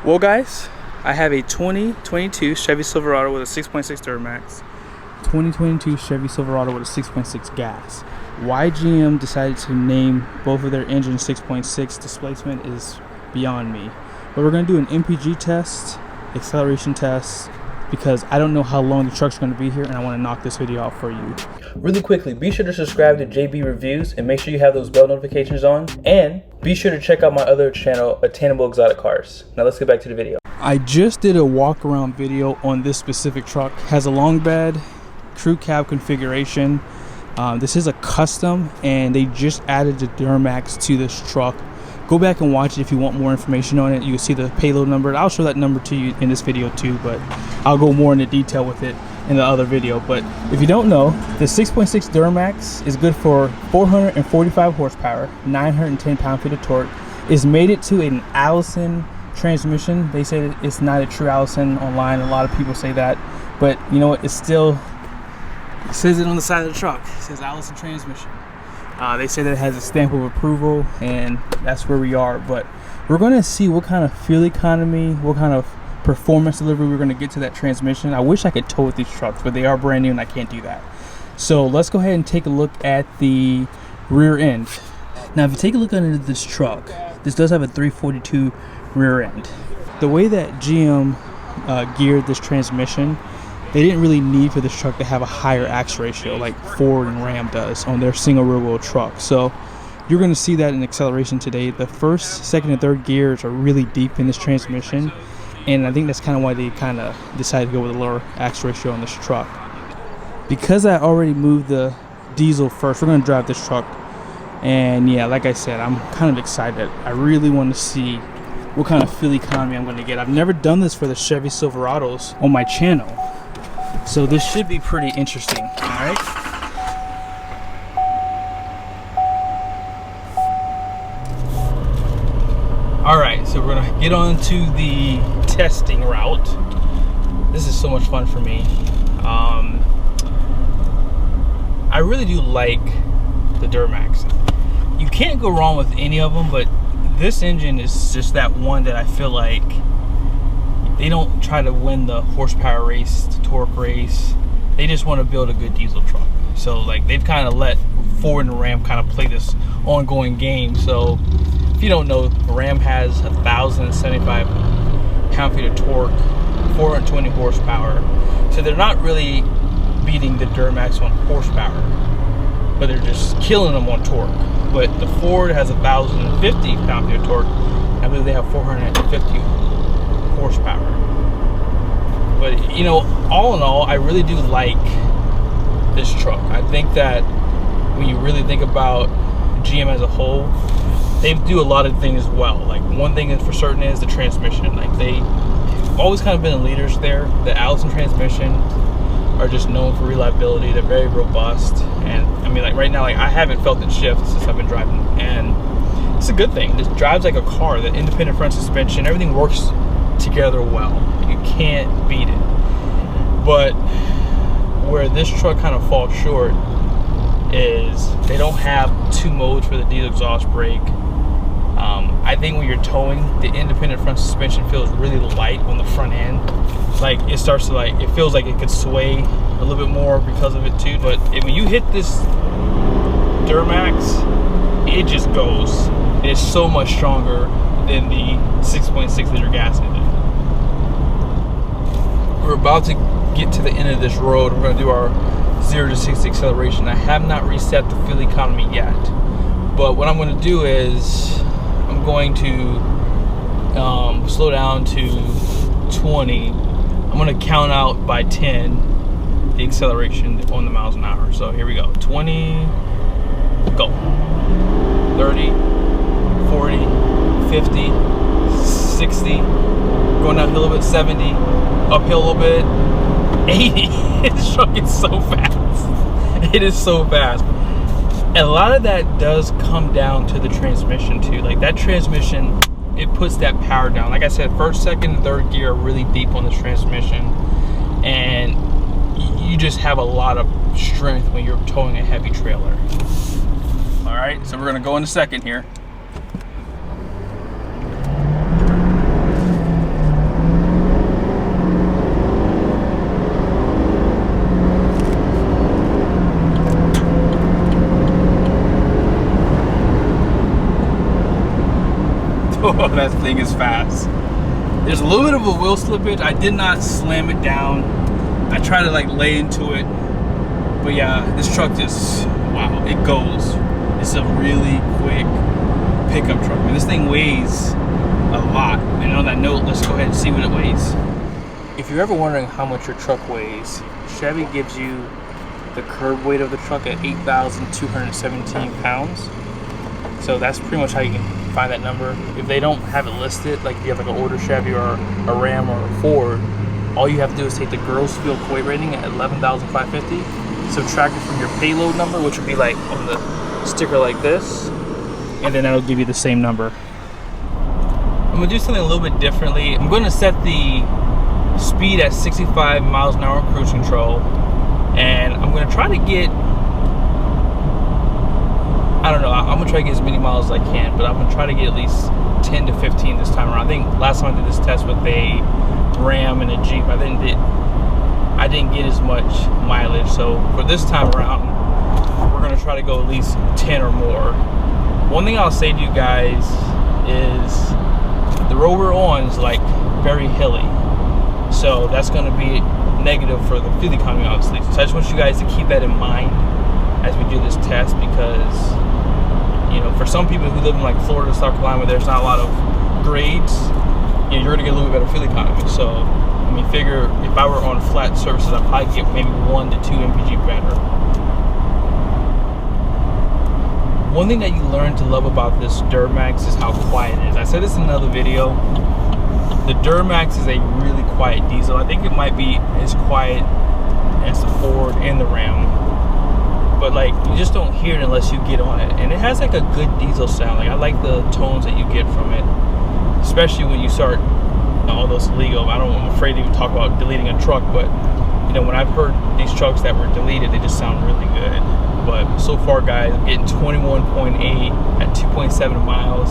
Well guys, I have a 2022 Chevy Silverado with a 6.6 Duramax, 2022 Chevy Silverado with a 6.6 gas. Why GM decided to name both of their engines 6.6 displacement is beyond me. But we're going to do an MPG test, acceleration test, because I don't know how long the truck's going to be here and I want to knock this video out for you. Really quickly, be sure to subscribe to JB Reviews and make sure you have those bell notifications on. And be sure to check out my other channel, Attainable Exotic Cars. Now let's get back to the video. I just did a walk around video on this specific truck. It has a long bed, crew cab configuration. This is a custom and they just added the Duramax to this truck. Go back and watch it if you want more information on it. You can see the payload number. I'll show that number to you in this video too, but I'll go more into detail with it in the other video. But if you don't know, the 6.6 Duramax is good for 445 horsepower, 910 pound-feet of torque. It's made it to an Allison transmission. They say that it's not a true Allison online. A lot of people say that, but you know what? It still says it on the side of the truck. It says Allison transmission. They say that it has a stamp of approval, and that's where we are. But we're going to see what kind of fuel economy, what kind of performance delivery we're going to get to that transmission. I wish I could tow with these trucks, but they are brand new and I can't do that. So let's go ahead and take a look at the rear end. Now if you take a look under this truck, this does have a 342 rear end. The way that GM geared this transmission, they didn't really need for this truck to have a higher axe ratio like Ford and Ram does on their single rear wheel truck. So you're going to see that in acceleration today. The first, second, and third gears are really deep in this transmission, and I think that's kind of why they kind of decided to go with a lower axe ratio on this truck. Because I already moved the diesel first, we're going to drive this truck, and yeah, like I said, I'm kind of excited. I really want to see what kind of fuel economy I'm going to get. I've never done this for the Chevy Silverados on my channel, so this should be pretty interesting. All right. All right, so we're gonna get on to the testing route. This is so much fun for me. I really do like the Duramax. You can't go wrong with any of them, but this engine is just that one that I feel like they don't try to win the horsepower race, the torque race. They just want to build a good diesel truck. So like they've kind of let Ford and Ram kind of play this ongoing game. So if you don't know, Ram has 1,075 pound-feet of torque, 420 horsepower. So they're not really beating the Duramax on horsepower, but they're just killing them on torque. But the Ford has 1,050 pound-feet of torque. I believe they have 450 horsepower. But you know, all in all, I really do like this truck. I think that when you really think about GM as a whole, they do a lot of things well. Like one thing is for certain is the transmission. Like they've always kind of been the leaders there. The Allison transmission are just known for reliability. They're very robust, and I mean, like right now, like I haven't felt it shift since I've been driving, and it's a good thing. This drives like a car. The independent front suspension, everything works together well. You can't beat it. But where this truck kind of falls short is they don't have two modes for the diesel exhaust brake. I think when you're towing, the independent front suspension feels really light on the front end. Like it starts to it feels like it could sway a little bit more because of it too. But when you hit this Duramax, it just goes. It's so much stronger than the 6.6 liter gas engine. We're about to get to the end of this road. We're going to do our 0 to 60 acceleration. I have not reset the fuel economy yet, but what I'm going to do is I'm going to slow down to 20. I'm going to count out by 10 the acceleration on the miles an hour. So here we go. 20, go. 30, 40, 50, 60, going downhill a little bit, 70, uphill a little bit, 80. This truck is so fast. It is so fast. And a lot of that does come down to the transmission too. Like that transmission, it puts that power down. Like I said, first, second, and third gear are really deep on this transmission, and you just have a lot of strength when you're towing a heavy trailer. All right, so we're gonna go in a second here. That thing is fast. There's a little bit of a wheel slippage. I did not slam it down. I tried to like lay into it. But yeah, this truck just, wow, it goes. It's a really quick pickup truck. I mean, this thing weighs a lot. And on that note, let's go ahead and see what it weighs. If you're ever wondering how much your truck weighs, Chevy gives you the curb weight of the truck at 8,217 pounds. So that's pretty much how you can find that number. If they don't have it listed, like if you have like an older Chevy or a Ram or a Ford, all you have to do is take the gross vehicle weight rating at 11,550, subtract it from your payload number, which would be like on the sticker like this, and then that'll give you the same number. I'm gonna do something a little bit differently. I'm gonna set the speed at 65 miles an hour cruise control, and I'm gonna try to get, I don't know, I'm gonna try to get as many miles as I can, but I'm gonna try to get at least 10 to 15 this time around. I think last time I did this test with a Ram and a Jeep, I didn't get as much mileage. So for this time around, we're gonna try to go at least 10 or more. One thing I'll say to you guys is the road we're on is like very hilly, so that's gonna be negative for the fuel economy, obviously. So I just want you guys to keep that in mind as we do this test, because you know, for some people who live in like Florida, South Carolina, where there's not a lot of grades, you know, you're gonna get a little bit better fuel economy. So I mean, figure if I were on flat surfaces, I'd probably get maybe 1 to 2 mpg better. One thing that you learn to love about this Duramax is how quiet it is. I said this in another video. The Duramax is a really quiet diesel. I think it might be as quiet as the Ford and the Ram, but like you just don't hear it unless you get on it. And it has like a good diesel sound. Like I like the tones that you get from it, especially when you start all those illegal. I'm afraid to even talk about deleting a truck, but you know, when I've heard these trucks that were deleted, they just sound really good. But so far, guys, I'm getting 21.8 at 2.7 miles.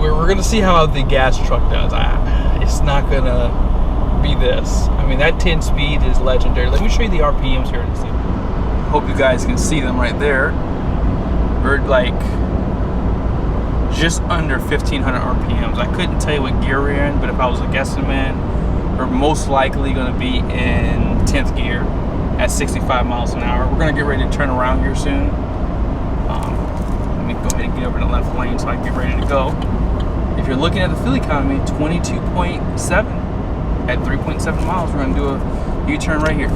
We're gonna see how the gas truck does. It's not gonna be this. I mean, that 10 speed is legendary. Let me show you the RPMs here and see. Hope you guys can see them right there. We're like just under 1,500 RPMs. I couldn't tell you what gear we're in, but if I was a guessing man, we're most likely gonna be in 10th gear at 65 miles an hour. We're gonna get ready to turn around here soon. Let me go ahead and get over to the left lane so I can get ready to go. If you're looking at the fuel economy, 22.7 at 3.7 miles. We're gonna do a U-turn right here.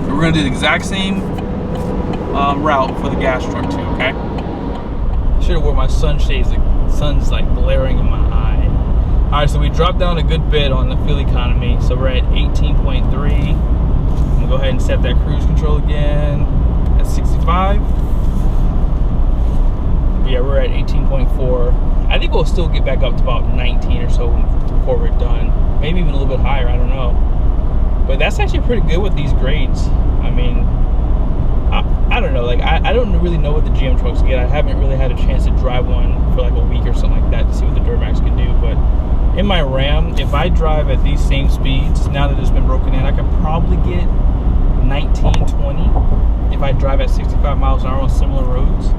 We're gonna do the exact same route for the gas truck too, okay? Should have worn my sunshades. The sun's like glaring in my eye. All right, so we dropped down a good bit on the fuel economy. So we're at 18.3. I'm gonna go ahead and set that cruise control again at 65. But yeah, we're at 18.4. I think we'll still get back up to about 19 or so before we're done. Maybe even a little bit higher, I don't know. But that's actually pretty good with these grades. I mean, I don't know, like I don't really know what the GM trucks get. I haven't really had a chance to drive one for like a week or something like that to see what the Duramax can do. But in my Ram, if I drive at these same speeds, now that it's been broken in, I could probably get 19, 20 if I drive at 65 miles an hour on similar roads.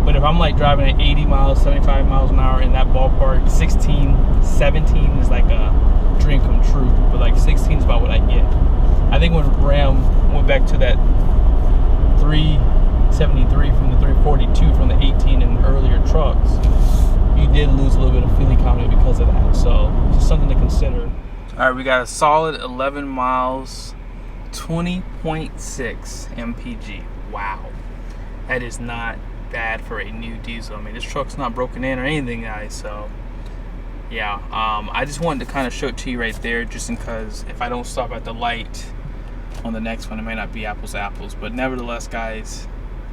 But if I'm like driving at 80 miles, 75 miles an hour in that ballpark, 16, 17 is like a dream come true. But like 16 is about what I get. I think when Ram went back to that 373 from the 342 from the 18 and earlier trucks, you did lose a little bit of fuel economy because of that. So just something to consider. All right, we got a solid 11 miles, 20.6 mpg. Wow, that is not bad for a new diesel. I mean, this truck's not broken in or anything, guys. So yeah, I just wanted to kind of show it to you right there, just in case if I don't stop at the light on the next one, it may not be apples to apples. But nevertheless, guys,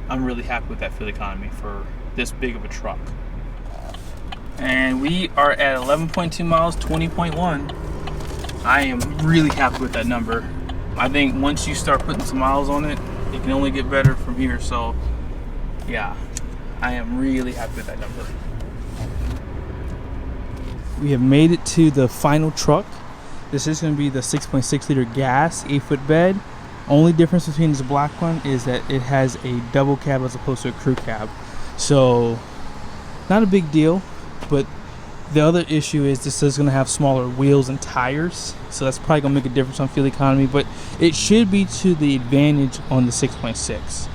I'm really happy with that fuel economy for this big of a truck. And we are at 11.2 miles, 20.1. I am really happy with that number. I think once you start putting some miles on it, it can only get better from here. So yeah, I am really happy with that number. We have made it to the final truck. This is going to be the 6.6 liter gas 8-foot bed. Only difference between this black one is that it has a double cab as opposed to a crew cab. So Not a big deal, but the other issue is this is going to have smaller wheels and tires, so that's probably going to make a difference on fuel economy, but it should be to the advantage on the 6.6.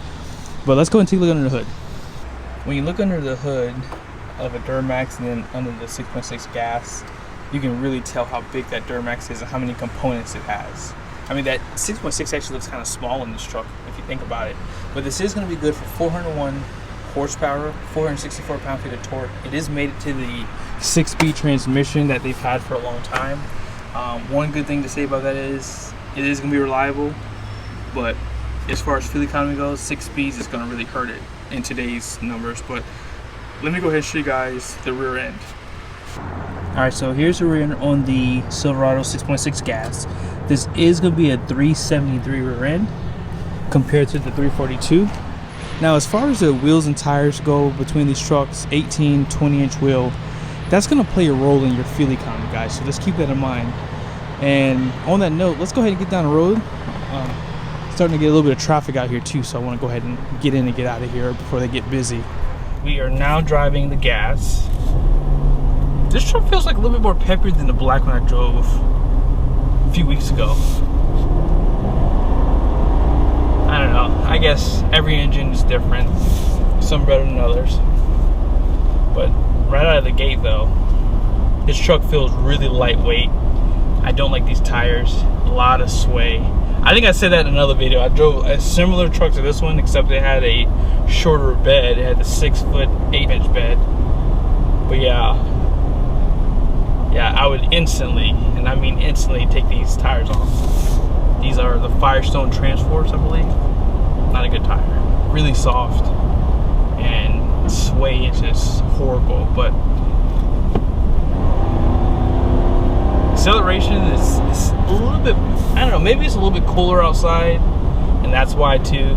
But let's go and take a look under the hood. When you look under the hood of a Duramax and then under the 6.6 gas, you can really tell how big that Duramax is and how many components it has. I mean, that 6.6 actually looks kind of small in this truck if you think about it, but this is going to be good for 401 horsepower, 464 pound-feet of torque. It is mated to the 6-speed transmission that they've had for a long time. One good thing to say about that is it is going to be reliable, but as far as fuel economy goes, 6 speeds is going to really hurt it in today's numbers. But let me go ahead and show you guys the rear end. Alright, so here's the rear end on the Silverado 6.6 gas. This is going to be a 373 rear end compared to the 342. Now, as far as the wheels and tires go between these trucks, 18, 20-inch wheel, that's going to play a role in your fuel economy, guys. So just keep that in mind. And on that note, let's go ahead and get down the road. Starting to get a little bit of traffic out here too, so I want to go ahead and get in and get out of here before they get busy. We are now driving the gas. This truck feels like a little bit more peppier than the black one I drove a few weeks ago. I don't know. I guess every engine is different. Some better than others. But right out of the gate though, this truck feels really lightweight. I don't like these tires. A lot of sway. I think I said that in another video. I drove a similar truck to this one, except it had a shorter bed. It had the 6-foot 8-inch bed. But yeah, I would instantly, and I mean instantly, take these tires off. These are the Firestone Transforce, I believe. Not a good tire. Really soft, and sway is just horrible. But acceleration is a little bit, I don't know, maybe it's a little bit cooler outside, and that's why too.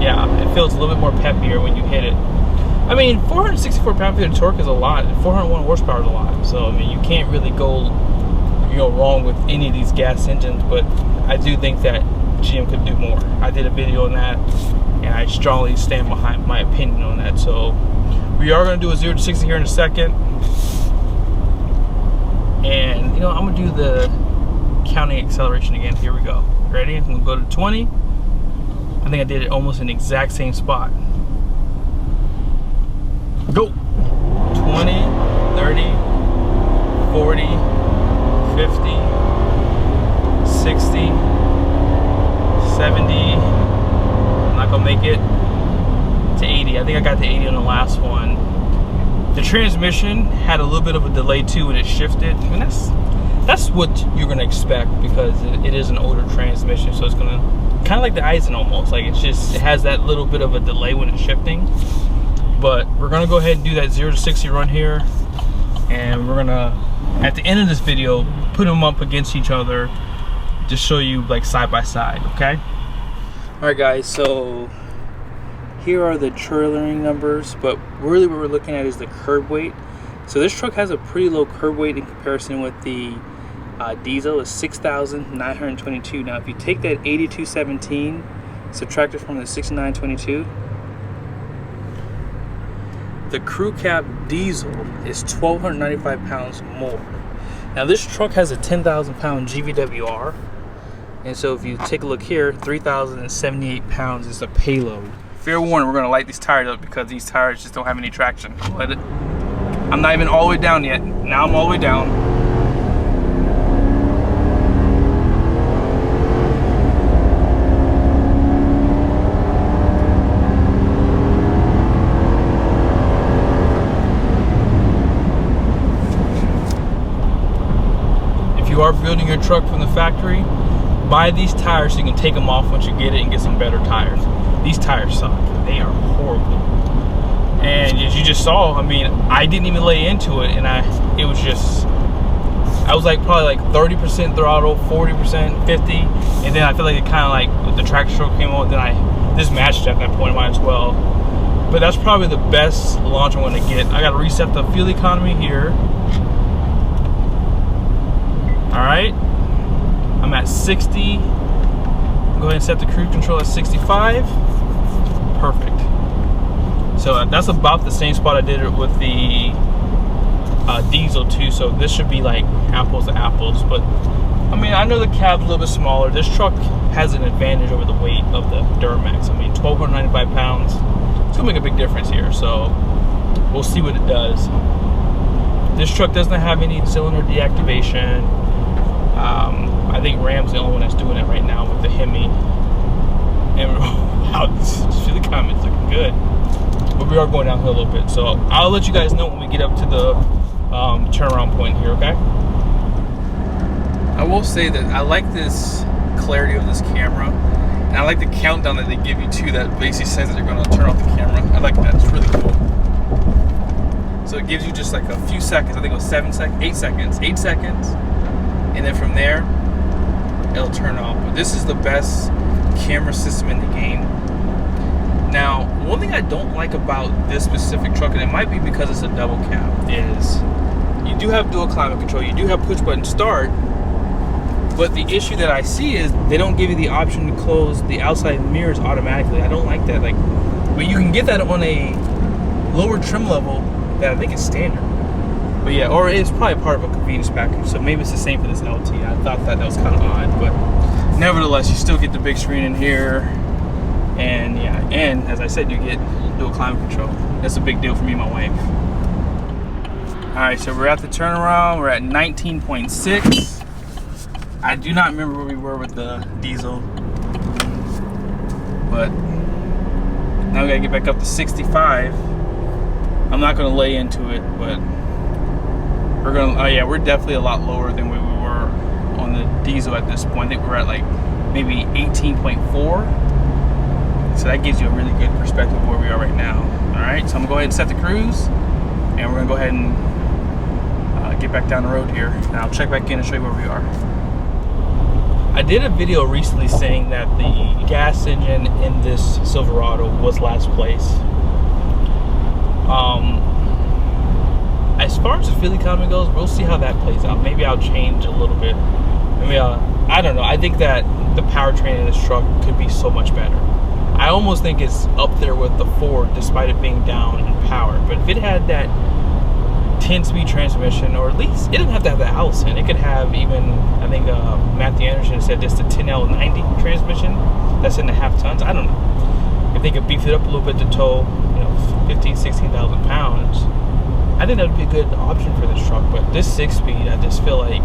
Yeah, it feels a little bit more peppier when you hit it. I mean, 464 pound-feet of torque is a lot. 401 horsepower is a lot. So, I mean, you can't really go wrong with any of these gas engines, but I do think that GM could do more. I did a video on that, and I strongly stand behind my opinion on that. So, we are going to do a 0 to 60 here in a second. And, I'm going to do the counting acceleration again. Here we go. Ready? I'm going to go to 20. I think I did it almost in the exact same spot. Go! 20, 30, 40, 50, 60, 70. I'm not going to make it to 80. I think I got to 80 on the last one. The transmission had a little bit of a delay too when it shifted. And that's what you're going to expect, because it is an older transmission, so it's going to kind of like the Eisen almost. Like it has that little bit of a delay when it's shifting. But we're going to go ahead and do that 0 to 60 run here, and we're going to, at the end of this video, put them up against each other to show you like side by side, okay? Alright guys, so here are the trailering numbers, but really what we're looking at is the curb weight. So this truck has a pretty low curb weight in comparison with the diesel. Is 6,922. Now if you take that 8217, subtract it from the 6,922, the crew cab diesel is 1,295 pounds more. Now this truck has a 10,000 pound GVWR, and so if you take a look here, 3,078 pounds is the payload. Fair warning, we're going to light these tires up because these tires just don't have any traction. I'm not even all the way down yet. Now I'm all the way down. You are building your truck from the factory, buy these tires so you can take them off once you get it and get some better tires. These tires suck. They are horrible. And as you just saw, I mean, I didn't even lay into it, and I was like probably like 30% throttle, 40%, 50, and then I feel like it kind of like the tractor stroke came on, then I just matched at that point, might as well. But that's probably the best launch I'm going to get. I got to reset the fuel economy here. Alright, I'm at 60. Go ahead and set the cruise control at 65. Perfect. So that's about the same spot I did it with the diesel too. So this should be like apples to apples. But I mean, I know the cab's a little bit smaller. This truck has an advantage over the weight of the Duramax. I mean, 1,295 pounds. It's gonna make a big difference here. So we'll see what it does. This truck doesn't have any cylinder deactivation. I think Ram's the only one that's doing it right now with the Hemi. And wow, just feel the comments looking good. But we are going downhill a little bit. So I'll let you guys know when we get up to the turnaround point here, okay? I will say that I like this clarity of this camera. And I like the countdown that they give you too, that basically says that you're going to turn off the camera. I like that. It's really cool. So it gives you just like a few seconds. I think it was 8 seconds. And then from there, it'll turn off. But this is the best camera system in the game. Now, one thing I don't like about this specific truck, and it might be because it's a double cab, is you do have dual climate control, you do have push button start, but the issue that I see is they don't give you the option to close the outside mirrors automatically. I don't like that. Like, but you can get that on a lower trim level that I think is standard. But yeah, or it's probably part of a convenience package, so maybe it's the same for this LT. I thought that was kind of odd, but nevertheless, you still get the big screen in here, and yeah, and as I said, you get dual climate control. That's a big deal for me and my wife. All right, so we're at the turnaround. We're at 19.6. I do not remember where we were with the diesel, but now we gotta get back up to 65. I'm not gonna lay into it, but we're gonna, oh yeah, we're definitely a lot lower than where we were on the diesel at this point. I think we're at like maybe 18.4. So that gives you a really good perspective of where we are right now. All right, so I'm gonna go ahead and set the cruise, and we're gonna go ahead and get back down the road here. And I'll check back in and show you where we are. I did a video recently saying that the gas engine in this Silverado was last place. As far as the fuel economy goes, we'll see how that plays out. Maybe I'll change a little bit. Maybe I don't know. I think that the powertrain in this truck could be so much better. I almost think it's up there with the Ford, despite it being down in power. But if it had that 10-speed transmission, or at least it didn't have to have the Allison. It could have even, I think Matthew Anderson said this, the 10L90 transmission that's in the half tons. I don't know. If they could beef it up a little bit to tow, 15,000, 16,000 pounds, I think that would be a good option for this truck. But this 6-speed, I just feel like,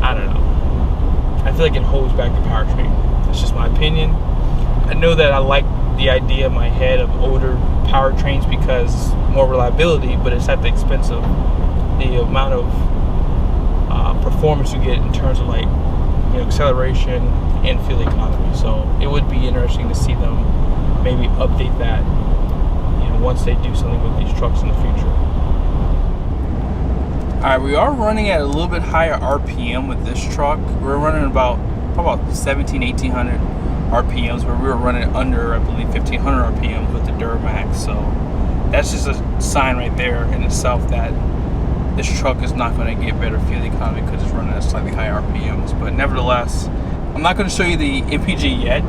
I don't know. I feel like it holds back the powertrain. That's just my opinion. I know that I like the idea in my head of older powertrains because more reliability, but it's at the expense of the amount of performance you get in terms of like acceleration and fuel economy. So it would be interesting to see them maybe update that once they do something with these trucks in the future. Alright, we are running at a little bit higher RPM with this truck. We're running about 1,700-1,800 RPMs, where we were running under, I believe, 1,500 RPMs with the Duramax. So that's just a sign right there in itself that this truck is not going to get better fuel economy because it's running at slightly higher RPMs. But nevertheless, I'm not going to show you the MPG yet.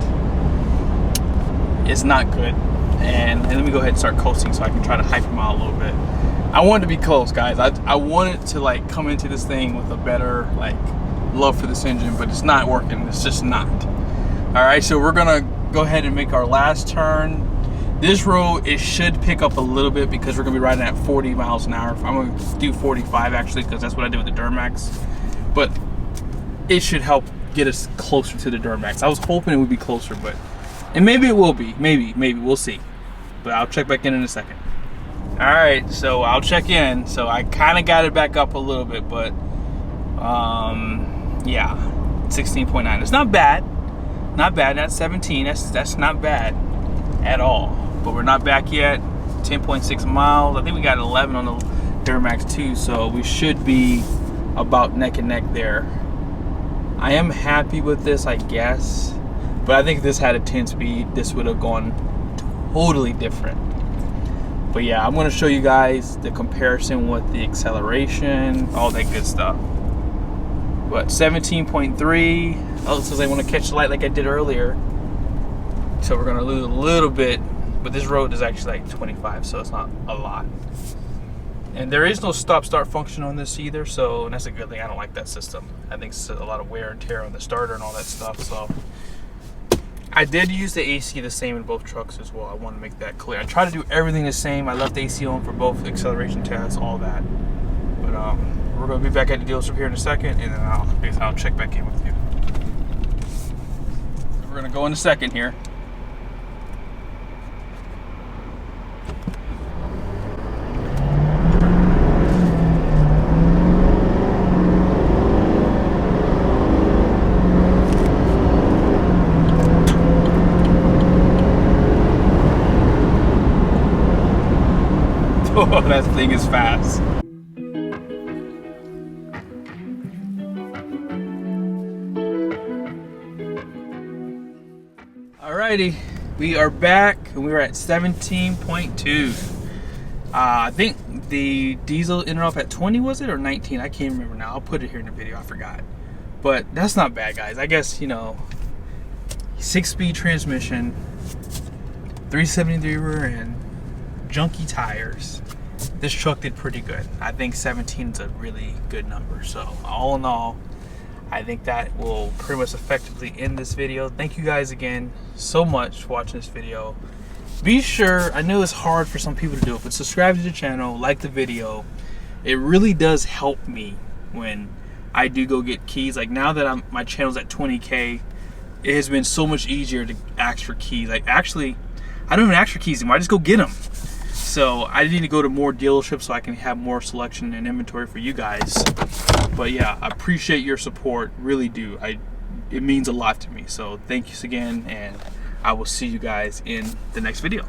It's not good. And let me go ahead and start coasting so I can try to hype them out a little bit. I want it to be close, guys. I want it to like come into this thing with a better like love for this engine, but it's not working. It's just not. All right, so we're gonna go ahead and make our last turn. This road, it should pick up a little bit because we're gonna be riding at 40 miles an hour. I'm gonna do 45 actually, because that's what I did with the Duramax. But it should help get us closer to the Duramax. I was hoping it would be closer, and maybe it will be. Maybe we'll see. But I'll check back in a second. All right, so I'll check in. So I kind of got it back up a little bit, but yeah, 16.9. It's not bad. Not bad. That's 17. That's not bad at all. But we're not back yet. 10.6 miles. I think we got 11 on the Duramax too, so we should be about neck and neck there. I am happy with this, I guess, but I think if this had a 10-speed, this would have gone totally different. But yeah, I'm going to show you guys the comparison with the acceleration, all that good stuff. But 17.3. Oh, it says I want to catch the light like I did earlier. So we're going to lose a little bit but this road is actually like 25, so it's not a lot. And there is no stop-start function on this either, so and that's a good thing. I don't like that system. I think it's a lot of wear and tear on the starter and all that stuff. So I did use the AC the same in both trucks as well. I want to make that clear. I try to do everything the same. I left the AC on for both acceleration tests, all that. But we're going to be back at the dealership here in a second, and then I'll check back in with you. We're going to go in a second here. Oh, that thing is fast. Alrighty, we are back and we were at 17.2. I think the diesel ended off at 20, was it, or 19? I can't remember now. I'll put it here in the video. I forgot. But that's not bad, guys. I guess, you know, 6-speed transmission, 373 rear end, junky tires. This truck did pretty good. I think 17 is a really good number. So all in all, I think that will pretty much effectively end this video. Thank you guys again so much for watching this video. Be sure, I know it's hard for some people to do it, but subscribe to the channel, like the video. It really does help me when I do go get keys. Like now that my channel's at 20K, it has been so much easier to ask for keys. Like actually, I don't even ask for keys anymore. I just go get them. So I need to go to more dealerships so I can have more selection and inventory for you guys. But yeah, I appreciate your support, really do. It means a lot to me. So thank you again, and I will see you guys in the next video.